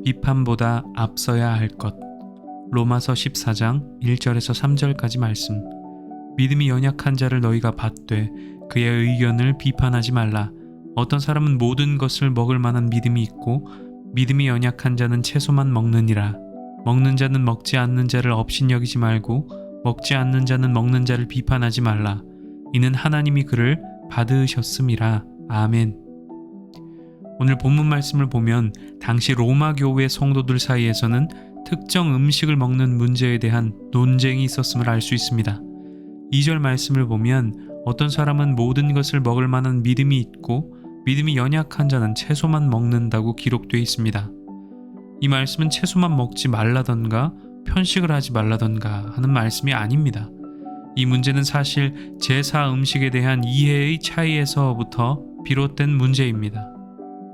비판보다 앞서야 할 것. 로마서 14장 1절에서 3절까지 말씀. 믿음이 연약한 자를 너희가 받되 그의 의견을 비판하지 말라. 어떤 사람은 모든 것을 먹을 만한 믿음이 있고 믿음이 연약한 자는 채소만 먹느니라. 먹는 자는 먹지 않는 자를 업신여기지 말고 먹지 않는 자는 먹는 자를 비판하지 말라. 이는 하나님이 그를 받으셨음이라. 아멘. 오늘 본문 말씀을 보면 당시 로마 교회 성도들 사이에서는 특정 음식을 먹는 문제에 대한 논쟁이 있었음을 알 수 있습니다. 2절 말씀을 보면 어떤 사람은 모든 것을 먹을 만한 믿음이 있고 믿음이 연약한 자는 채소만 먹는다고 기록되어 있습니다. 이 말씀은 채소만 먹지 말라던가 편식을 하지 말라던가 하는 말씀이 아닙니다. 이 문제는 사실 제사 음식에 대한 이해의 차이에서부터 비롯된 문제입니다.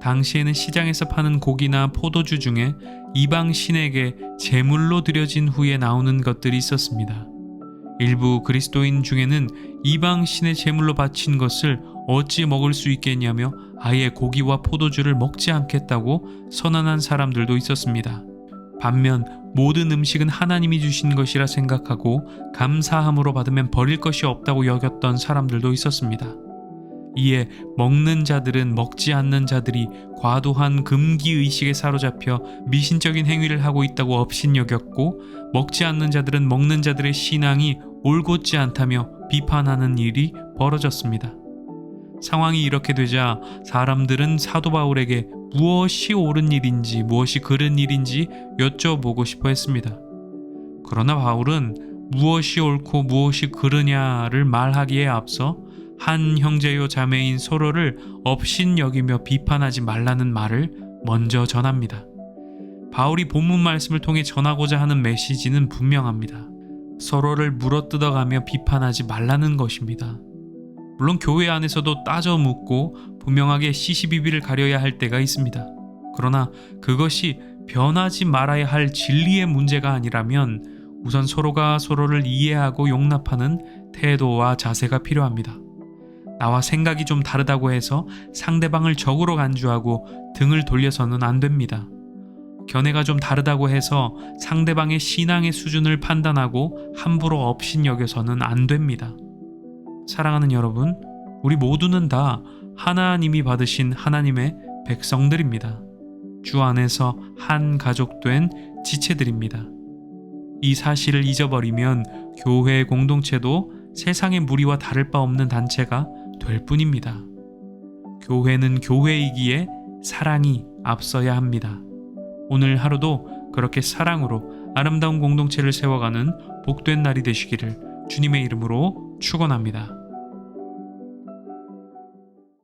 당시에는 시장에서 파는 고기나 포도주 중에 이방 신에게 제물로 드려진 후에 나오는 것들이 있었습니다. 일부 그리스도인 중에는 이방 신의 제물로 바친 것을 어찌 먹을 수 있겠냐며 아예 고기와 포도주를 먹지 않겠다고 선언한 사람들도 있었습니다. 반면 모든 음식은 하나님이 주신 것이라 생각하고 감사함으로 받으면 버릴 것이 없다고 여겼던 사람들도 있었습니다. 이에 먹는 자들은 먹지 않는 자들이 과도한 금기의식에 사로잡혀 미신적인 행위를 하고 있다고 업신여겼고, 먹지 않는 자들은 먹는 자들의 신앙이 올곧지 않다며 비판하는 일이 벌어졌습니다. 상황이 이렇게 되자 사람들은 사도 바울에게 무엇이 옳은 일인지 무엇이 그른 일인지 여쭤보고 싶어 했습니다. 그러나 바울은 무엇이 옳고 무엇이 그르냐를 말하기에 앞서 한 형제요 자매인 서로를 업신여기며 비판하지 말라는 말을 먼저 전합니다. 바울이 본문 말씀을 통해 전하고자 하는 메시지는 분명합니다. 서로를 물어뜯어가며 비판하지 말라는 것입니다. 물론 교회 안에서도 따져 묻고 분명하게 시시비비를 가려야 할 때가 있습니다. 그러나 그것이 변하지 말아야 할 진리의 문제가 아니라면 우선 서로가 서로를 이해하고 용납하는 태도와 자세가 필요합니다. 나와 생각이 좀 다르다고 해서 상대방을 적으로 간주하고 등을 돌려서는 안 됩니다. 견해가 좀 다르다고 해서 상대방의 신앙의 수준을 판단하고 함부로 업신여겨서는 안 됩니다. 사랑하는 여러분, 우리 모두는 다 하나님이 받으신 하나님의 백성들입니다. 주 안에서 한 가족된 지체들입니다. 이 사실을 잊어버리면 교회 공동체도 세상의 무리와 다를 바 없는 단체가 될 뿐입니다. 교회는 교회이기에 사랑이 앞서야 합니다. 오늘 하루도 그렇게 사랑으로 아름다운 공동체를 세워가는 복된 날이 되시기를 주님의 이름으로 축원합니다.